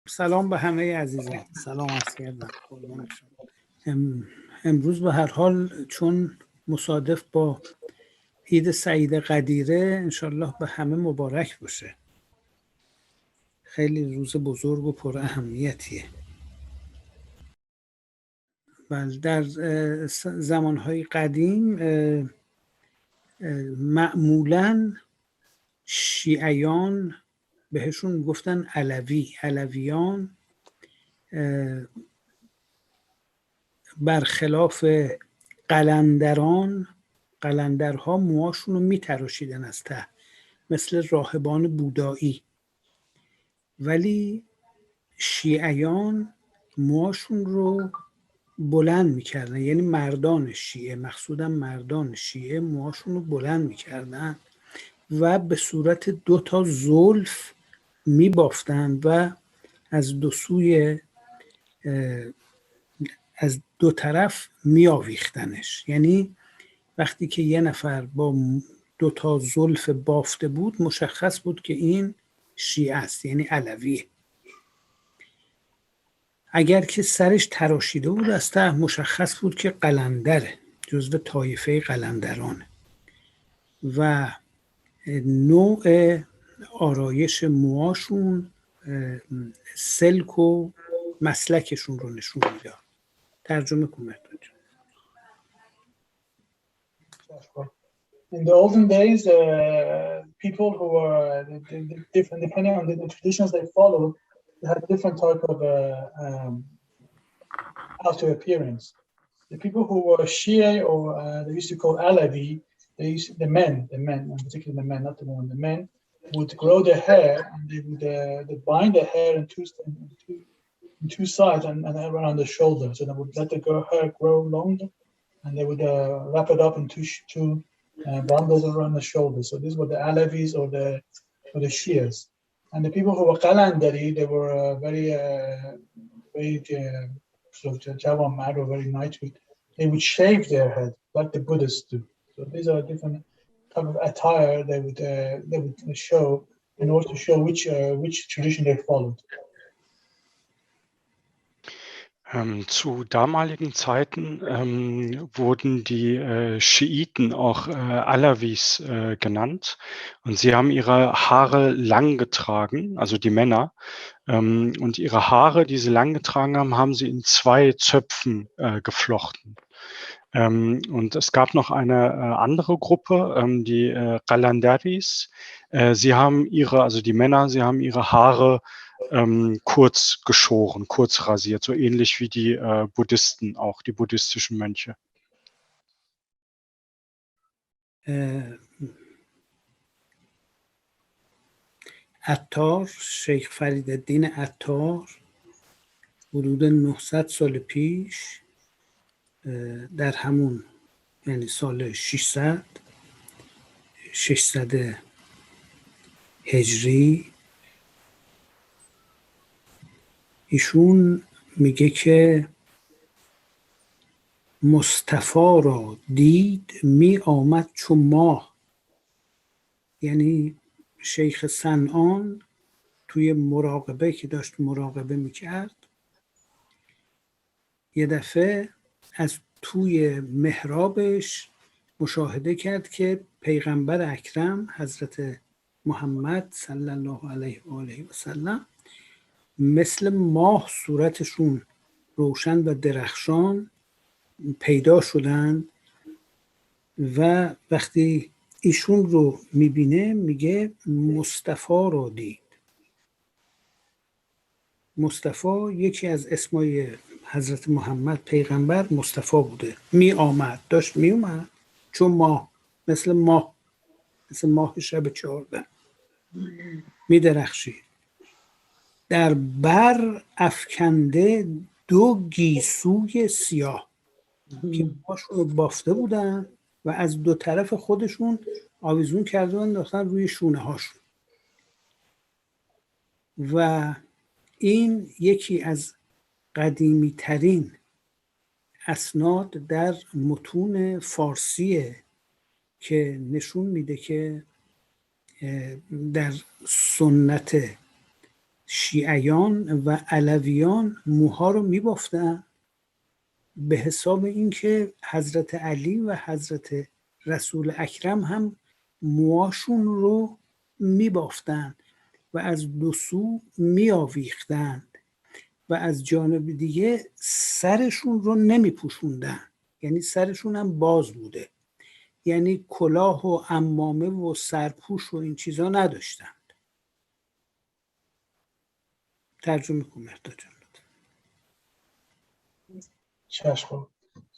سلام به همه عزیزان. سلام عرض کردم. امروز به هر حال چون مصادف با عید سعید قدیره انشالله به همه مبارک باشه. خیلی روز بزرگ و پر اهمیتیه. بله، در زمانهای قدیم معمولاً شیعیان بهشون گفتن علویان برخلاف قلندرها موهاشون رو میتراشیدن از ته مثل راهبان بودایی، ولی شیعیان موهاشون رو بلند میکردن، یعنی مردان شیعه، مقصودم مردان شیعه موهاشون رو بلند میکردن و به صورت 2 زلف میبافتن و از از 2 طرف میآویختنش. یعنی وقتی که یه نفر با 2 زلف بافته بود مشخص بود که این شیعه است، یعنی علویه. اگر که سرش تراشیده بود از ته مشخص بود که قلندره، جزو طایفه قلندرانه. و نوع آرایش موهاشون سلک و مسلکشون رو نشون میداد. ترجمه کن مرداد. In the olden days, people who were different, depending on the traditions they followed, they had different type of outer appearance. The people who were Shia, or they used to call Alawi, the men, and particularly the men, not the women, the men would grow their hair, and they would they bind their hair in two sides and around the shoulder. So they would let the hair grow longer, and they would wrap it up in two bundles around the shoulder. So these were the Alawis or the Shias. And the people who were Qalandari, they were very sort of Jawamad or very knighthood. They would shave their head like the Buddhists do. So these are different type of attire they would show in order to show which tradition they followed. Zu damaligen Zeiten wurden die Schiiten auch Alawis genannt, und sie haben ihre Haare lang getragen, also die Männer, und ihre Haare, die sie lang getragen haben, haben sie in 2 Zöpfen geflochten. Und es gab noch eine andere Gruppe, die Qalandaris. Sie haben die Männer, sie haben ihre Haare kurz geschoren, kurz rasiert, so ähnlich wie die Buddhisten, auch die buddhistischen Mönche. عطار، شیخ فریدالدین عطار حدود 900 سال پیش در همون یعنی سال 600 هجری ایشون میگه که مصطفی را دید می آمد چو ماه. یعنی شیخ صنعان توی مراقبه که داشت مراقبه میکرد یه دفعه از توی محرابش مشاهده کرد که پیغمبر اکرم حضرت محمد صلی الله علیه و آله و سلم مثل ماه صورتشون روشن و درخشان پیدا شدن. و وقتی ایشون رو میبینه میگه مصطفی رو دید. مصطفی یکی از اسمای حضرت محمد پیغمبر مصطفی بوده. داشت می اومد چون ماه، مثل ماه شب 14 می درخشید. در بر افکنده 2 گیسوی سیاه که موهاشون رو بافته بودن و از 2 طرف خودشون آویزون کرده و انداختن روی شونه هاشون. و این یکی از قدیمی ترین اسناد در متون فارسیه که نشون میده که در سنت شیعیان و علویان موها رو میبافتن به حساب اینکه حضرت علی و حضرت رسول اکرم هم موهاشون رو میبافتن و از دو سو میآویختند و از جانب دیگه سرشون رو نمیپوشوندن، یعنی سرشون هم باز بوده، یعنی کلاه و عمامه و سرپوش و این چیزا نداشتند. ترجمه کن مرداد جان.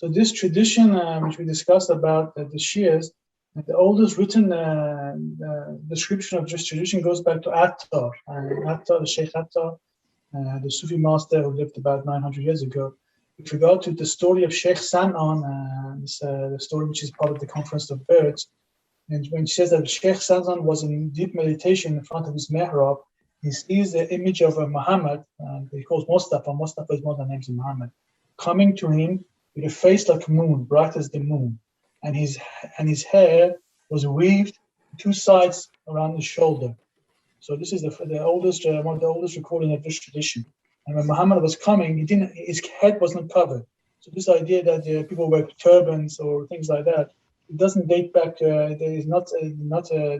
So this tradition which we discussed about the Shias, the oldest written description of this tradition goes back to Attar. Attar, the Sheikh Attar, the Sufi master who lived about 900 years ago. With regard to the story of Sheikh Sanan, the story which is part of the Conference of Birds, and when he says that Sheikh Sanan was in deep meditation in front of his mihrab, he sees the image of Muhammad, he calls Mustapha is one of the names of Muhammad, coming to him with a face like a moon, bright as the moon, and his hair was weaved two sides around the shoulder. So this is the oldest, one of the oldest recording of this tradition. And when Muhammad was coming, his head wasn't covered. So this idea that people wear turbans or things like that, it doesn't date back.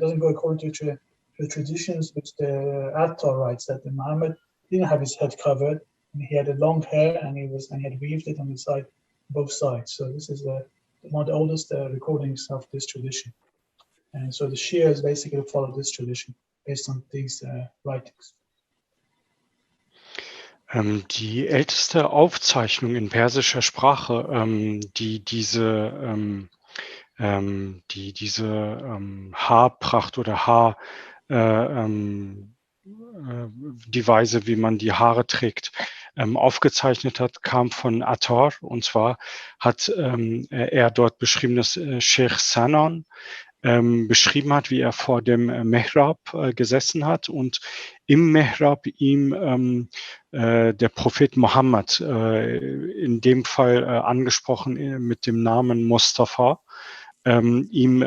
Doesn't go according to the traditions which the Attar writes that Muhammad didn't have his head covered, and he had a long hair, and he had weaved it on the side, both sides. So this is one of the oldest recordings of this tradition. And so the Shias basically follow this tradition based on these writings. Die älteste Aufzeichnung in persischer Sprache, die diese Haarpracht oder die Weise, wie man die Haare trägt, aufgezeichnet hat, kam von Attar. Und zwar hat er dort beschrieben, dass Sheikh Sanan beschrieben hat, wie er vor dem Mihrab gesessen hat und im Mihrab ihm der Prophet Mohammed, in dem Fall angesprochen mit dem Namen Mustapha, ihm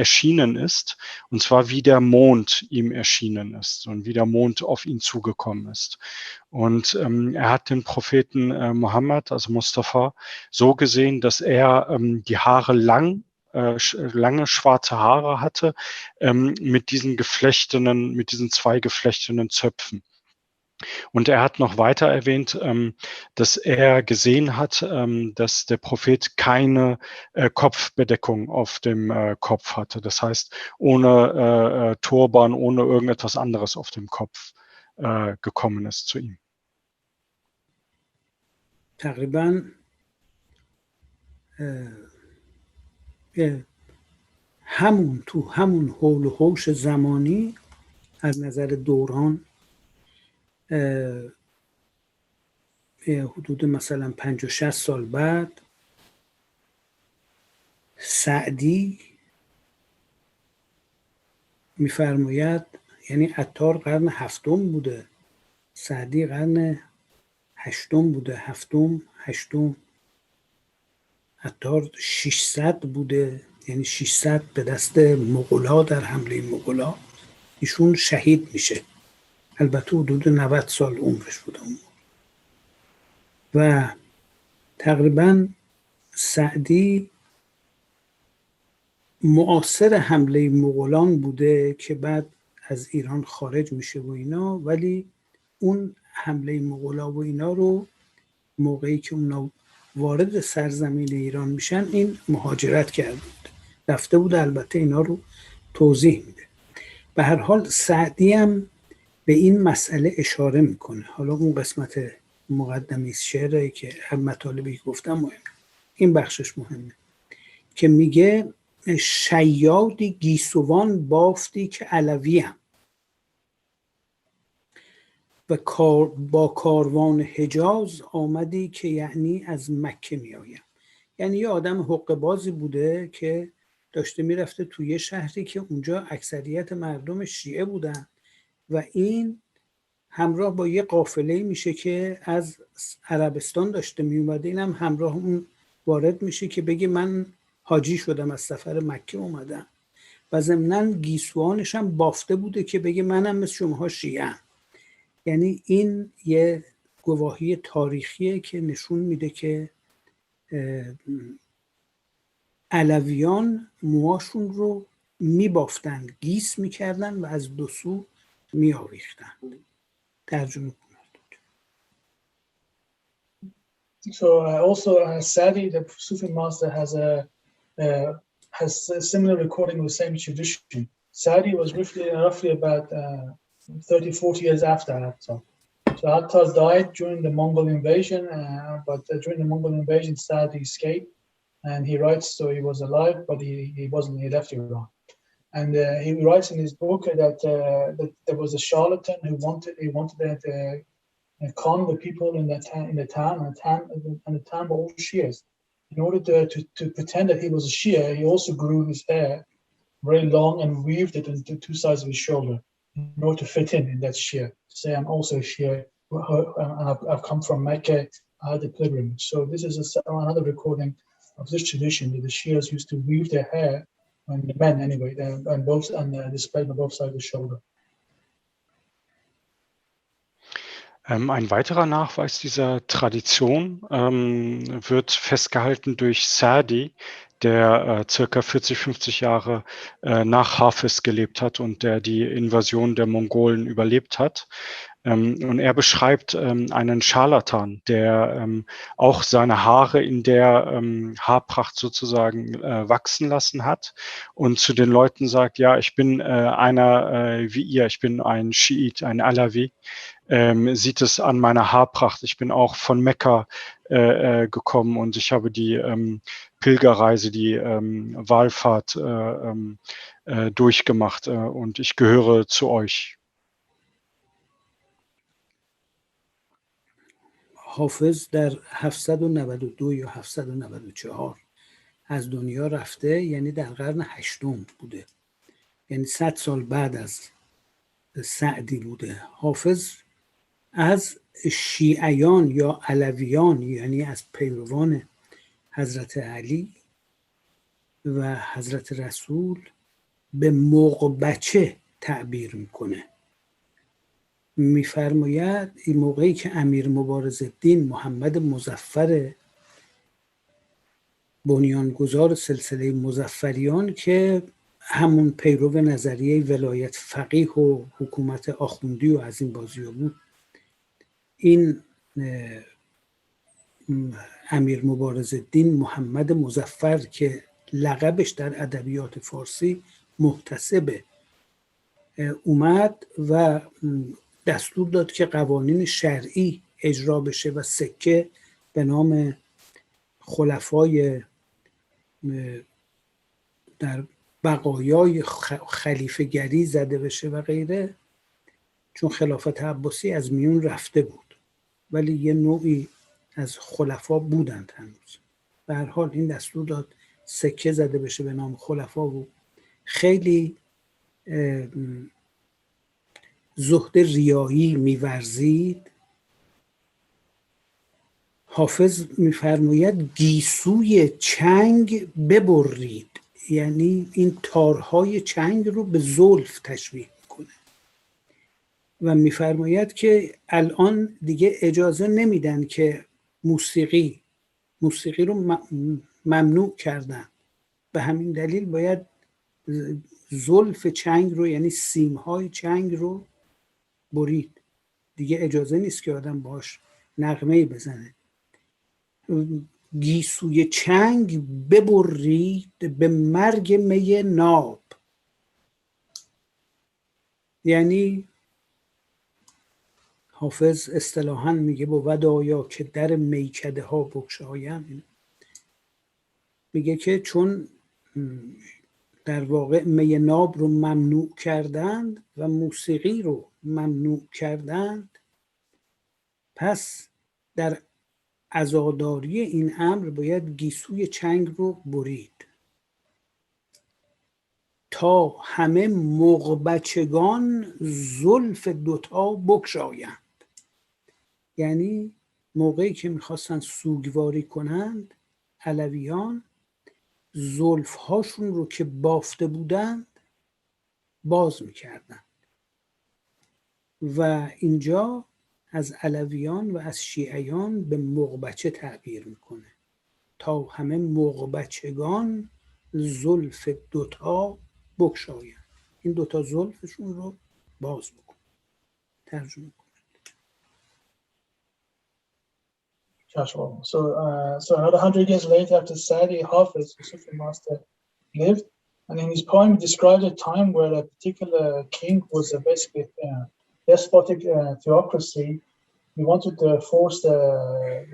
erschienen ist, und zwar wie der Mond ihm erschienen ist und wie der Mond auf ihn zugekommen ist. Und er hat den Propheten Mohammed, also Mustapha, so gesehen, dass er die Haare lange schwarze Haare hatte, mit diesen zwei geflechtenen Zöpfen. Und er hat noch weiter erwähnt, dass er gesehen hat, dass der Prophet keine Kopfbedeckung auf dem Kopf hatte. Das heißt, ohne Turban, ohne irgendetwas anderes auf dem Kopf gekommen ist zu ihm. تقریبا تو همون حول و حوش زمانی از نظر دوران حدود مثلا 50-60 سال بعد سعدی میفرماید، یعنی عطار قرن 7 بوده، سعدی قرن 8 بوده، 7 عطار 600 بوده، یعنی 600 به دست مغولا در حمله مغولا ایشون شهید میشه. البته حدود 90 سال عمرش بوده و تقریبا سعدی معاصر حمله مغولان بوده که بعد از ایران خارج میشه و اینا، ولی اون حمله مغولا و اینا رو موقعی که اونا وارد سرزمین ایران میشن این مهاجرت کرده بود، رفته بود، البته اینا رو توضیح میده. به هر حال سعدی هم به این مسئله اشاره میکنه. حالا اون قسمت مقدمه شعری که هم مطالبی گفتم مهمه، این بخشش مهمه که میگه شیادی گیسوان بافتی که علویم و با کاروان حجاز آمدی که یعنی از مکه می آیم. یعنی یه آدم حقه بازی بوده که داشته میرفته توی یه شهری که اونجا اکثریت مردم شیعه بودن و این همراه با یه قافله میشه که از عربستان داشته می اومده، این هم همراه اون وارد میشه که بگه من حاجی شدم، از سفر مکه اومدم، و ضمناً گیسوانش هم بافته بوده که بگه منم مثل شماها شیعه‌ام. یعنی این یه گواهی تاریخیه که نشون میده که علویان موهاشون رو میبافتن، گیس میکردن و از دو سو میآویختن. ترجمه کنم. So also Sa'di, the Sufi master, has a similar recording of the same tradition. Sa'di was roughly about 30-40 years after Attar. So Attar died during the Mongol invasion, but during the Mongol invasion, Sa'di escaped, and he writes, so he was alive, but he wasn't. He left Iran, and he writes in his book that there was a charlatan who wanted that. Con the people in the town, and the town were all Shias. In order to pretend that he was a Shia, he also grew his hair very long and weaved it into two sides of his shoulder in order to fit in that Shia. Say, I'm also a Shia, and I've come from Mecca. I had a pilgrimage. So this is another recording of this tradition that the Shias used to weave their hair, and the men anyway, and displayed on both sides of the shoulder. Ein weiterer Nachweis dieser Tradition wird festgehalten durch Sa'di, der circa 40-50 Jahre nach Hafez gelebt hat und der die Invasion der Mongolen überlebt hat. Und er beschreibt einen Scharlatan, der auch seine Haare in der Haarpracht sozusagen wachsen lassen hat und zu den Leuten sagt, ja, ich bin einer wie ihr, ich bin ein Schiit, ein Alawi. Sieht es an meiner Haarpracht. Ich bin auch von Mekka gekommen und ich habe die Pilgerreise, die Wallfahrt durchgemacht und ich gehöre zu euch. حافظ در 792 یا 794 از دنیا رفته، یعنی در قرن هشتم بوده، یعنی 100 سال بعد از سعدی بوده. حافظ از شیعیان یا علویان، یعنی از پیروان حضرت علی و حضرت رسول، به مقبچه تعبیر میکنه. میفرماید این موقعی که امیر مبارزالدین محمد مظفر بنیانگذار سلسله مظفریان که همون پیرو نظریه ولایت فقیه و حکومت آخوندی و از این بازی‌ها بود، این امیر مبارزالدین محمد مظفر که لقبش در ادبیات فارسی محتسبه، اومد و دستور داد که قوانین شرعی اجرا بشه و سکه به نام خلفای در بقایای خلیفه گری زده بشه و غیره، چون خلافت عباسی از میون رفته بود ولی یه نوعی از خلفا بودند هنوز. به هر حال این دستور داد سکه زده بشه به نام خلفا و خیلی زهد ریایی می‌ورزید. حافظ می‌فرماید گیسوی چنگ ببرید، یعنی این تارهای چنگ رو به زلف تشبیه میکنه و می‌فرماید که الان دیگه اجازه نمیدن که موسیقی رو ممنوع کردن، به همین دلیل باید زلف چنگ رو، یعنی سیمهای چنگ رو برید، دیگه اجازه نیست که آدم باش نغمه‌ای بزنه. گیسوی چنگ ببرید به مرگ می ناب، یعنی حافظ اصطلاحاً میگه بود آیا که در میکده ها بگشایم، میگه که چون در واقع می ناب رو ممنوع کردند و موسیقی رو ممنوع کردند، پس در عزاداری این امر باید گیسوی چنگ رو برید تا همه مغبچگان زلف دوتا بگشایند. یعنی موقعی که میخواستن سوگواری کنند علویان، زلف هاشون رو که بافته بودند باز میکردن و اینجا از علویان و از شیعیان به مغبچه تعبیر میکنه تا همه مغبچگان زلف دوتا بگشایند. این دوتا زلفشون رو باز بکن. ترجمه کن. So another 100 years later, after Sa'di, Hafiz, the Sufi master, lived, and in his poem he describes a time where a particular king was basically despotic theocracy. He wanted to force a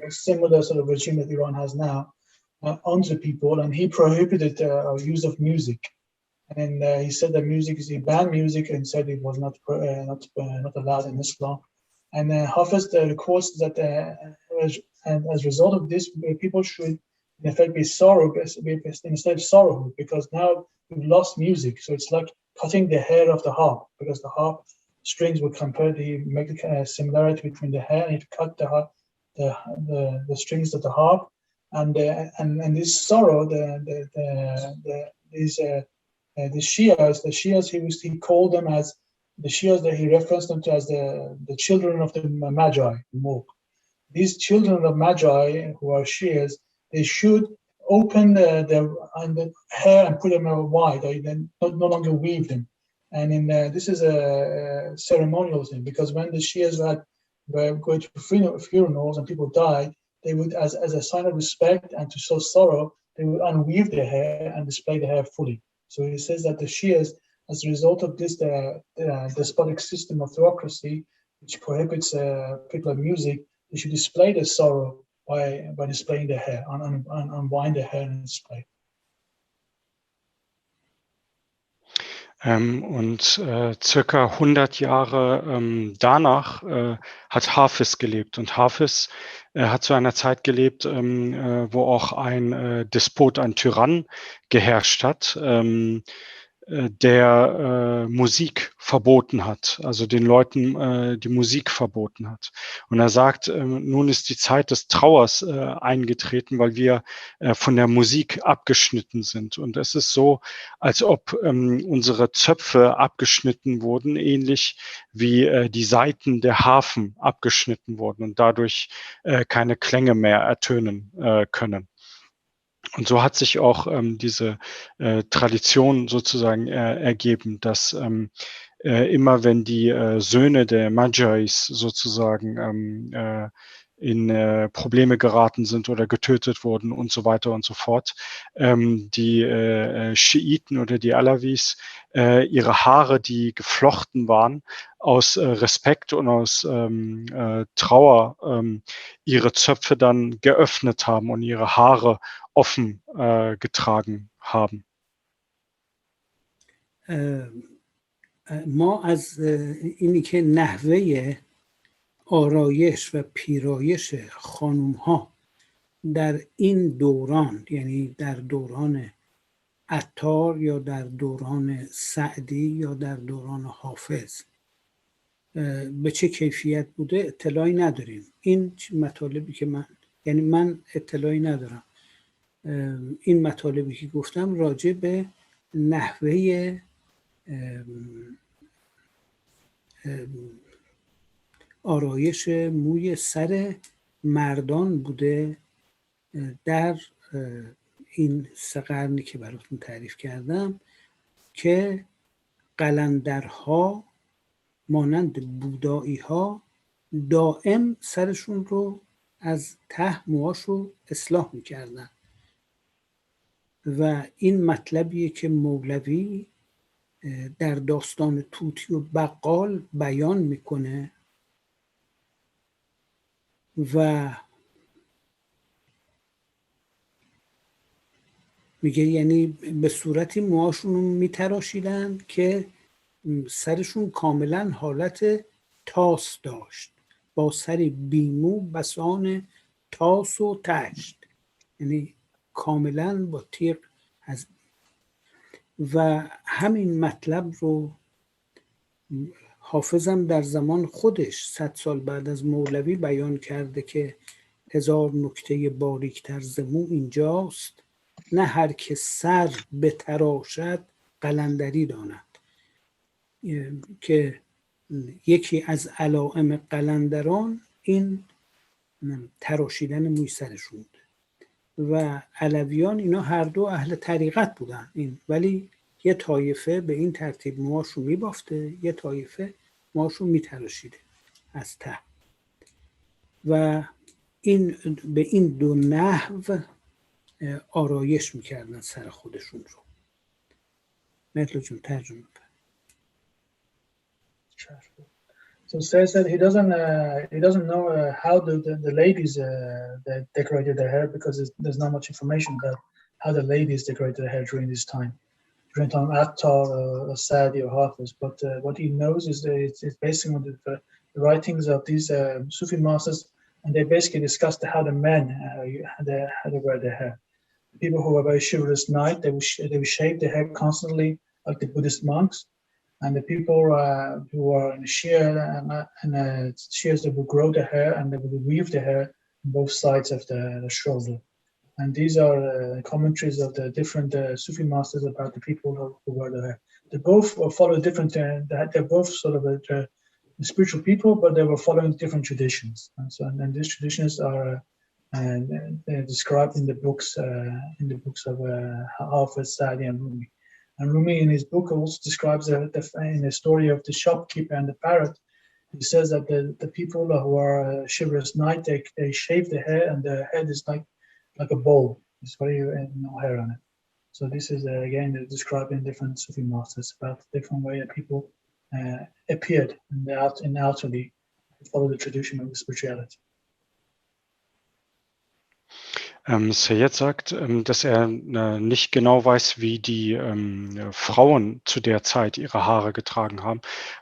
similar sort of regime that Iran has now onto people, and he prohibited use of music. And he said that he banned music and said it was not allowed in Islam. And Hafiz quotes that as a result of this, people should in effect be instead sorrowful, because now we've lost music. So it's like cutting the hair of the harp, because the harp strings would make a similarity between the hair, and he'd cut the strings of the harp, and this sorrow, the Shias, he called them as the Shias, that he referenced them to as the children of the Magi, These children of Magi, who are Shias, they should open their hair and put them wide, or then no longer weave them. And this is a ceremonial thing, because when the Shias were going to funerals and people died, they would, as a sign of respect and to show sorrow, they would unweave their hair and display the hair fully. So he says that the Shias, as a result of this despotic system of theocracy, which prohibits people of music, they should display their sorrow by displaying their hair, unwind their hair and display. Und circa 100 Jahre danach hat Hafiz gelebt. Und Hafiz hat zu einer Zeit gelebt, wo auch ein Despot, ein Tyrann geherrscht hat, der Musik verboten hat, also den Leuten die Musik verboten hat. Und er sagt, nun ist die Zeit des Trauers eingetreten, weil wir von der Musik abgeschnitten sind. Und es ist so, als ob unsere Zöpfe abgeschnitten wurden, ähnlich wie die Saiten der Harfen abgeschnitten wurden und dadurch keine Klänge mehr ertönen können. Und so hat sich auch diese Tradition sozusagen ergeben, dass immer wenn die Söhne der Magi's sozusagen in Probleme geraten sind oder getötet wurden und so weiter und so fort, die Schiiten oder die Alawis ihre Haare, die geflochten waren, aus Respekt und aus Trauer ihre Zöpfe dann geöffnet haben und ihre Haare offen getragen haben. ما از اینی که نحوه آرایش و پیرایش خانوم ها در این دوران، یعنی در دوران عطار یا در دوران سعدی یا در دوران حافظ به چه کیفیت بوده اطلاعی نداریم. این مطالبی که من اطلاعی ندارم. این مطالبی که گفتم راجع به نحوه آرایش موی سر مردان بوده در این 3 قرنی که براتون تعریف کردم، که قلندرها مانند بودایی ها دائم سرشون رو از ته موهاشو اصلاح میکردن و این مطلبیه که مولوی در داستان طوطی و بقال بیان میکنه و میگه یعنی به صورتی موهاشون رو میتراشیدن که سرشون کاملا حالت تاس داشت، با سری بیمو بسان تاس و تشت، یعنی کاملا با تیغ از. و همین مطلب رو حافظم در زمان خودش 100 سال بعد از مولوی بیان کرده که 1000 نکته باریکتر ز مو اینجاست، نه هر که سر بتراشد قلندری داند. که یکی از علائم قلندران این تراشیدن موی سرشون بود و علویان اینا هر دو اهل طریقت بودن ولی یه طایفه به این ترتیب موهاشو میبافته، یه طایفه موهاشو میتراشیده از ته و این به این دو نحو آرایش میکردن سر خودشون رو. مرداد جون ترجمه کن. So Sir said he doesn't know how the ladies they decorated their hair because there's not much information about how the ladies decorated their hair during this time. During time Athar or Sa'di or Hafiz, but what he knows is that it's based on the writings of these Sufi masters, and they basically discussed how the men how they wear their hair. The people who were very chivalrous knights, they would shave their hair constantly like the Buddhist monks. And the people who are in the Shia and Shias, they would grow their hair and they would weave their hair on both sides of the shoulder. And these are commentaries of the different Sufi masters about the people who wear their hair. They both follow different. They're both sort of the spiritual people, but they were following different traditions. And these traditions are described in the books of Hafez, Sa'di, and Rumi. And Rumi, in his book, also describes in the story of the shopkeeper and the parrot. He says that the people who are chivalrous knights, they shave the hair, and the head is like a bowl. It's very no hair on it. So this is again described in different Sufi masters about the different way that people appeared in outwardly follow the tradition of the spirituality. Sayed sagt, dass er nicht genau weiß, wie die Frauen zu der Zeit ihre Haare getragen haben,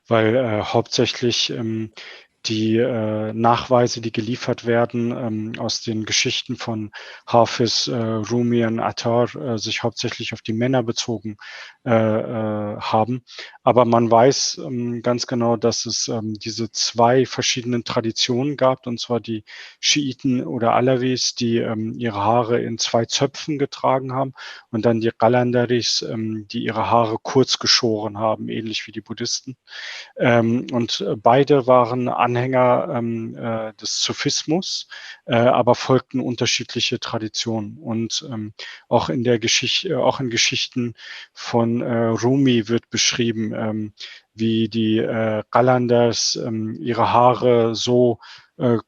weil hauptsächlich die Nachweise, die geliefert werden aus den Geschichten von Hafiz, Rumi und Athar, sich hauptsächlich auf die Männer bezogen haben. Aber man weiß ganz genau, dass es diese zwei verschiedenen Traditionen gab, und zwar die Schiiten oder Alawis, die ihre Haare in zwei Zöpfen getragen haben, und dann die Qalandaris, die ihre Haare kurz geschoren haben, ähnlich wie die Buddhisten. Und beide waren Anhänger des Sufismus, aber folgten unterschiedliche Traditionen. Und auch in Geschichten von Rumi wird beschrieben, wie die Qalandars ihre Haare so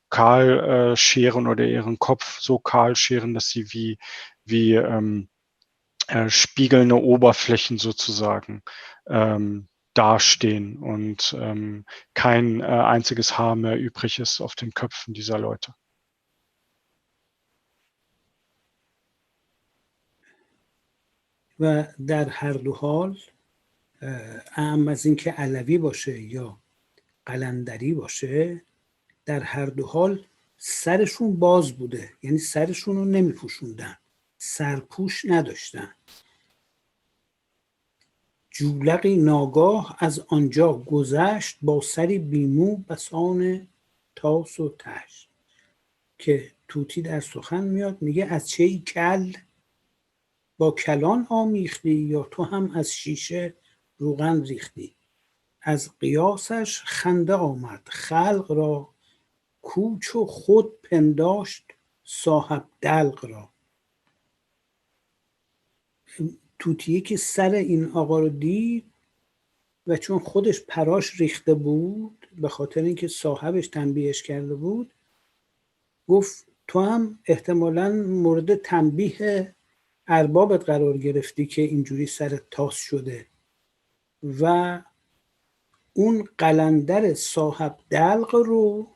kahl scheren oder ihren Kopf so kahl scheren, dass sie wie spiegelnde Oberflächen sozusagen dastehen und kein einziges Haar mehr übrig ist auf den Köpfen dieser Leute. و در هر دو حال اهم از این که علوی باشه یا قلندری باشه، در هر دو حال سرشون باز بوده، یعنی سرشون رو نمی پوشوندن، سرپوش نداشتن. جولقی ناگاه از آنجا گذشت، با سری بیمو بسان تاس و تشت. که توتی در سخن میاد میگه از چه کل با کلان آمیختی، یا تو هم از شیشه روغن ریختی. از قیاسش خنده آمد خلق را، کوچ و خود پنداشت صاحب دلق را. توتیه که سر این آقا رو دید و چون خودش پراش ریخته بود، به خاطر اینکه صاحبش تنبیهش کرده بود، گفت تو هم احتمالاً مورد تنبیه اربابت قرار گرفتی که اینجوری سرت تاس شده. و اون قلندر صاحب دلق رو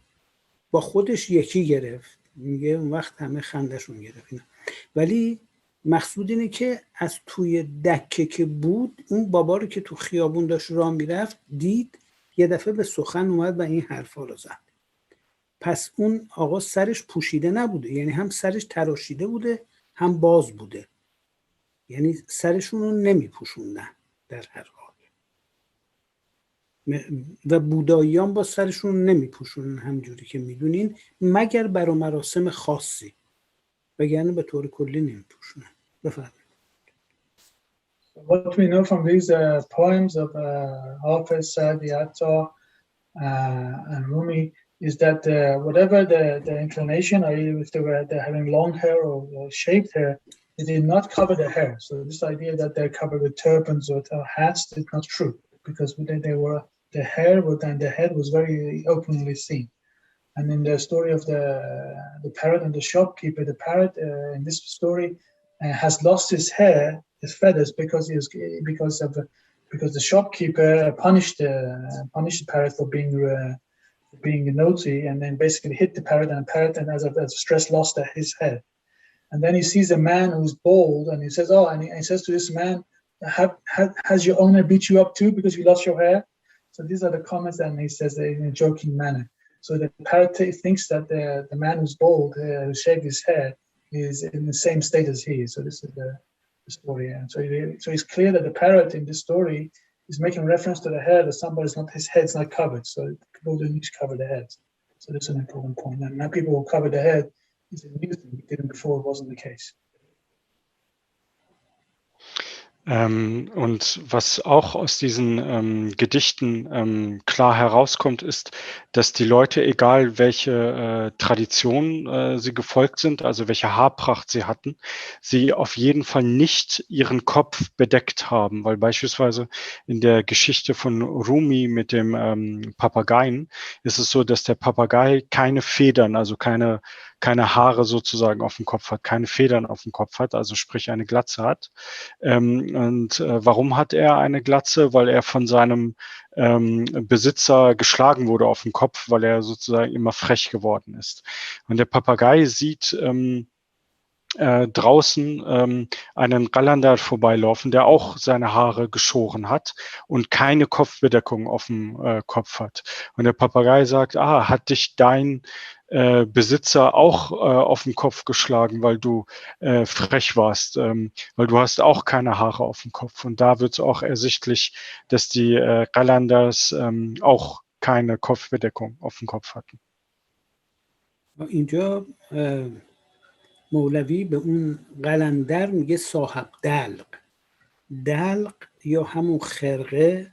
با خودش یکی گرفت. میگه اون وقت همه خندشون گرفت. ولی مقصود اینه که از توی دکه که بود، اون بابا رو که تو خیابون داشت راه میرفت دید، یه دفعه به سخن اومد و این حرفا رو زد. پس اون آقا سرش پوشیده نبوده، یعنی هم سرش تراشیده بوده هم باز بوده، یعنی سرشون رو نمی پوشوندن در هر حال. و بوداییان با سرشون نمی پوشونن همجوری که میدونین، مگر برای مراسم خاصی، وگرنه به طور کلی نمی پوشونن. بفرمایید. What we know from these poems of Hafiz, Sa'di, Athar, and Rumi is that whatever the inclination, or if they're having long hair or shaved hair, they did not cover the hair. So this idea that they're covered with turbans or hats is not true, because the hair and the head was very openly seen. And in the story of the parrot and the shopkeeper, the parrot in this story has lost his hair, his feathers, because the shopkeeper punished the parrot for being naughty, and then basically hit the parrot, and the parrot, and as a stress, lost his head. And then he sees a man who's bald, and he says, and he says to this man, has your owner beat you up too because you lost your hair? So these are the comments, and he says in a joking manner. So the parrot thinks that the man who's bald, who shaved his hair, is in the same state as he is. So this is the story. And so it's clear that the parrot in this story is making reference to the hair, that his head's not covered. So people don't need to cover their heads. So that's an important point. And now people who cover the head is a new thing. Before it wasn't the case. Und was auch aus diesen Gedichten klar herauskommt, ist, dass die Leute, egal welche Tradition sie gefolgt sind, also welche Haarpracht sie hatten, sie auf jeden Fall nicht ihren Kopf bedeckt haben, weil beispielsweise in der Geschichte von Rumi mit dem Papageien ist es so, dass der Papagei keine Federn, also keine Haare sozusagen auf dem Kopf hat, keine Federn auf dem Kopf hat, also sprich eine Glatze hat. Und warum hat er eine Glatze? Weil er von seinem Besitzer geschlagen wurde auf den Kopf, weil er sozusagen immer frech geworden ist. Und der Papagei sieht draußen einen Galander vorbeilaufen, der auch seine Haare geschoren hat und keine Kopfbedeckung auf dem Kopf hat. Und der Papagei sagt, hat dich dein Besitzer auch auf den Kopf geschlagen, weil du frech warst, weil du hast auch keine Haare auf dem Kopf. Und da wird es auch ersichtlich, dass die Galanders auch keine Kopfbedeckung auf dem Kopf hatten. اینجا مولوی به اون قلندر میگه صاحب دلق. دلق یا همون خرقه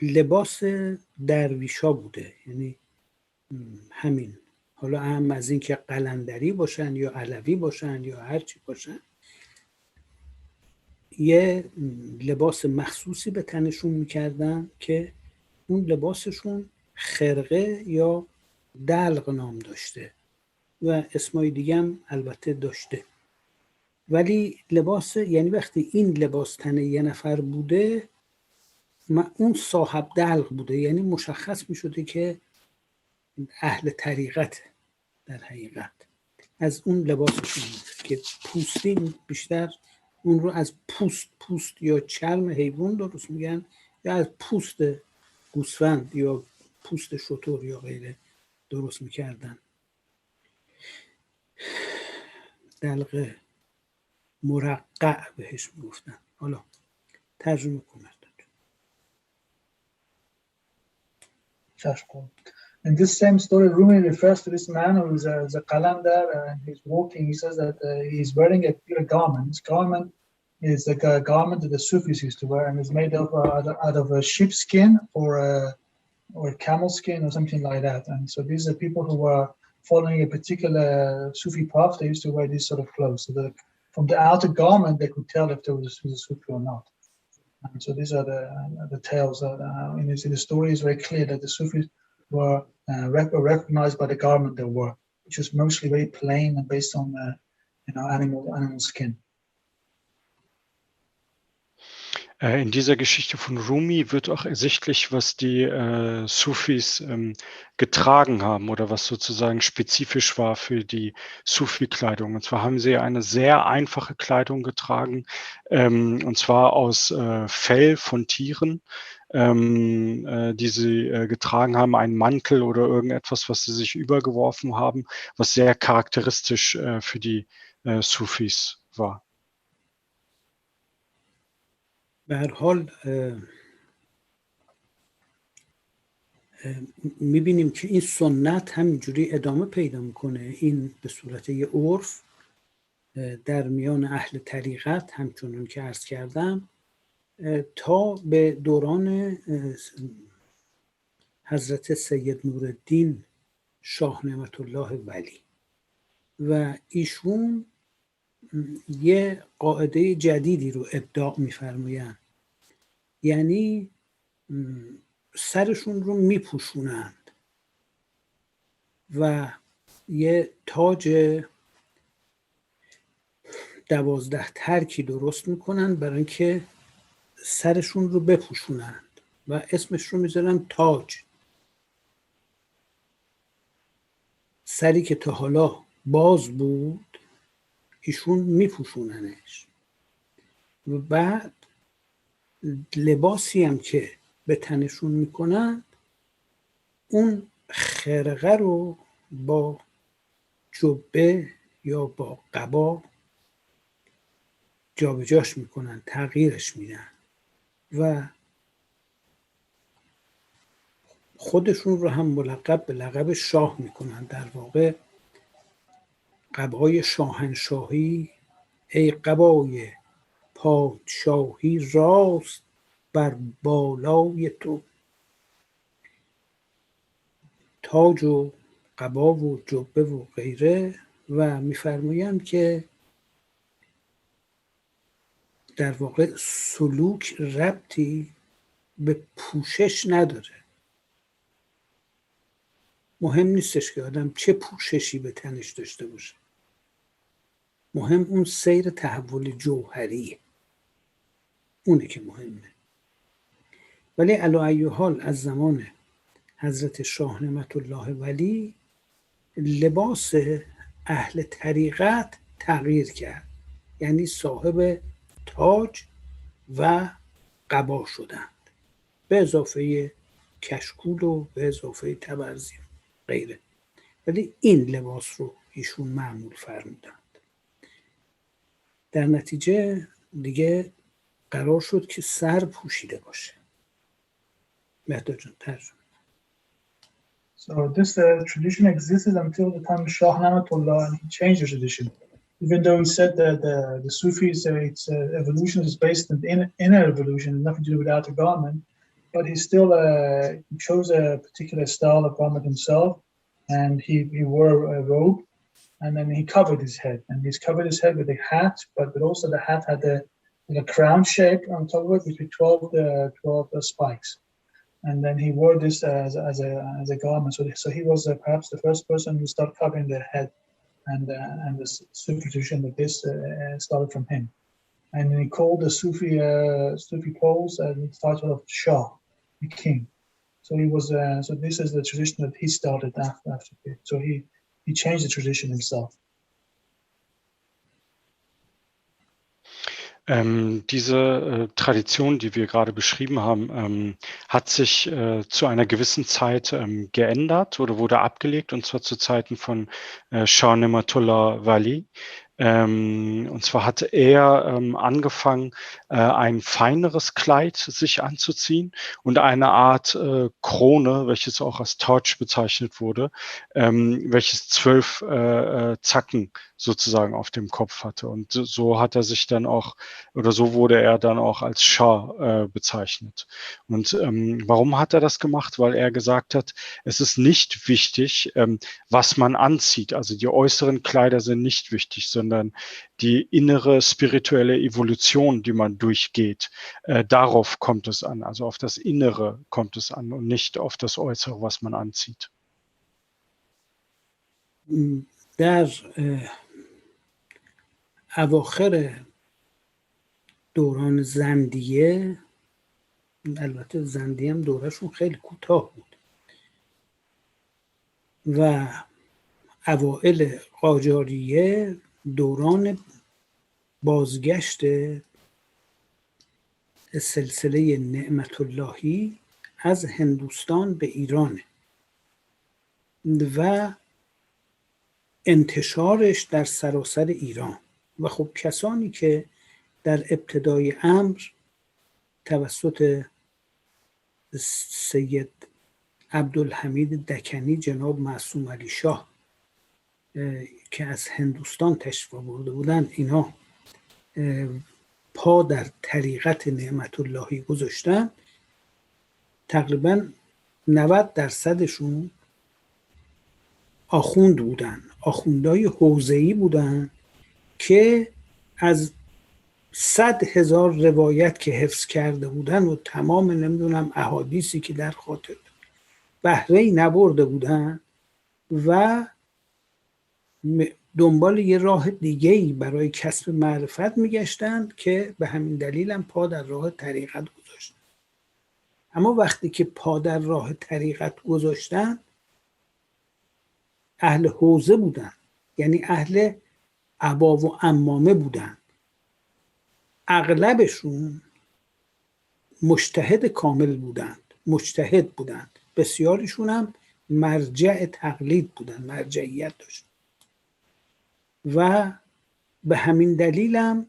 لباس درویشا بوده، یعنی همین. حالا هم از این که قلندری باشن یا علوی باشن یا هرچی باشن، یه لباس مخصوصی به تنشون میکردن که اون لباسشون خرقه یا دلق نام داشته و اسمای دیگه هم البته داشته. ولی لباس، یعنی وقتی این لباس تن یه نفر بوده، اون صاحب دلق بوده، یعنی مشخص می شده که اهل طریقت در حقیقت از اون لباسشون که پوستین بیشتر اون رو از پوست یا چرم حیوان درست میگن یا از پوست گوسفند یا پوست شتر یا غیره درست میکردن. دلق مرقع بهش میگفتن. حالا ترجمه کنم. In this same story, Rumi refers to this man who is a qalandar and he's walking. He says that he's wearing a garment. This garment is a garment that the Sufis used to wear, and is made out of a sheep skin or camel skin or something like that. And so these are people who were following a particular Sufi path. They used to wear these sort of clothes, so that from the outer garment they could tell if there was a Sufi or not. And so these are the tales that in the story is very clear that the Sufis were recognized by the garment they wore, which was mostly very plain and based on animal skin. In dieser Geschichte von Rumi wird auch ersichtlich, was die Sufis getragen haben oder was sozusagen spezifisch war für die Sufi-Kleidung. Und zwar haben sie eine sehr einfache Kleidung getragen, und zwar aus Fell von Tieren, die sie getragen haben, einen Mantel oder irgendetwas, was sie sich übergeworfen haben, was sehr charakteristisch für die Sufis war. به هر حال میبینیم که این سنت همینجوری ادامه پیدا میکنه. این به صورت یه عرف در میان اهل طریقت همچنان که عرض کردم تا به دوران حضرت سید نورالدین شاه نعمت الله ولی و ایشون یه قاعده جدیدی رو ابداع می‌فرمایند، یعنی سرشون رو میپوشونند و یه تاج 12 ترکی درست میکنن برای اینکه سرشون رو بپوشونند و اسمش رو میذارن تاج. سری که تا حالا باز بود ایشون میپوشوننش و بعد لباسی هم که به تنشون میکنن اون خرقه رو با جبه یا با قبا جابجاش میکنن، تغییرش میدن و خودشون رو هم ملقب به لقب شاه میکنن. در واقع قبای شاهنشاهی، ای قبای پادشاهی راست بر بالای تو. تاج و قبا و جبه و غیره و میفرمایند که در واقع سلوک ربطی به پوشش نداره. مهم نیستش که آدم چه پوششی به تنش داشته باشه، مهم اون سیر تحول جوهریه، اونه که مهمه. ولی علی ای حال از زمان حضرت شاه نعمت الله ولی لباس اهل طریقت تغییر کرد، یعنی صاحب تاج و قبا شدند به اضافه کشکول و به اضافه تبرزی و غیره. ولی این لباس رو ایشون معمول فرمودند. در نتیجه دیگه قرار شد که سر پوشیده باشه. مرداد جان ترجمه. So this tradition existed until the time of Shah Namatullah, and he changed the tradition. Even though he said that the Sufis, its evolution is based on inner evolution, nothing to do with outer garment, but he still he chose a particular style of garment himself, and he wore a robe, and then he covered his head, and he's covered his head with a hat, but also the hat had a crown shape on top of it with 12 spikes. And then he wore this as a garment. So he was perhaps the first person who started covering their head, and the Sufi tradition of this started from him. And he called the Sufi poles the title of Shah, the king. So he was. So this is the tradition that he started after. So he changed the tradition himself. Diese Tradition, die wir gerade beschrieben haben, hat sich zu einer gewissen Zeit geändert oder wurde abgelegt, und zwar zu Zeiten von Shah Ne'matullah Wali. Und zwar hatte er angefangen, ein feineres Kleid sich anzuziehen und eine Art Krone, welches auch als Torch bezeichnet wurde, welches 12 Zacken sozusagen auf dem Kopf hatte. Und so hat er sich dann auch, oder so wurde er dann auch als Schah bezeichnet. Und warum hat er das gemacht? Weil er gesagt hat, es ist nicht wichtig, was man anzieht. Also die äußeren Kleider sind nicht wichtig, sondern die innere spirituelle Evolution, die man durchgeht, darauf kommt es an. Also auf das Innere kommt es an und nicht auf das Äußere, was man anzieht. در اواخر دوران زندیه، البته زندیه هم دورشون خیلی کوتاه بود، و اوائل قاجاریه دوران بازگشت سلسله نعمت اللهی از هندوستان به ایرانه و انتشارش در سراسر ایران. و خب کسانی که در ابتدای امر توسط سید عبدالحمید دکنی جناب معصوم علی شاه که از هندوستان تشریف آورده بودند، اینا پا در طریقت نعمت اللهی گذاشتن، تقریبا 90%شون آخوند بودن، آخوندهای حوزه‌ای بودن که از 100,000 روایت که حفظ کرده بودن و تمام نمیدونم احادیثی که در خاطر بهره‌ای نبرده بودن و دنبال یه راه دیگه‌ای برای کسب معرفت میگشتند که به همین دلیل هم پا در راه طریقت گذاشتن. اما وقتی که پا در راه طریقت گذاشتن اهل حوزه بودن، یعنی اهل عبا و عمامه بودن. اغلبشون مجتهد کامل بودند، مجتهد بودند، بسیاریشون هم مرجع تقلید بودند، مرجعیت داشتند و به همین دلیلم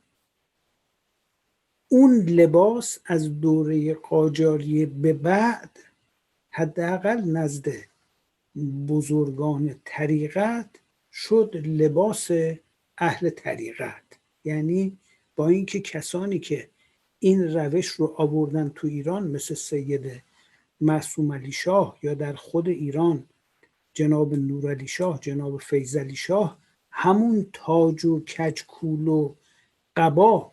اون لباس از دوره قاجاریه به بعد حداقل نزد بزرگان طریقت شد لباس اهل طریقت. یعنی با اینکه کسانی که این روش رو آوردن تو ایران مثل سید معصوم علی شاه یا در خود ایران جناب نورعلی شاه، جناب فیض علی شاه، همون تاج و کجکول و قبا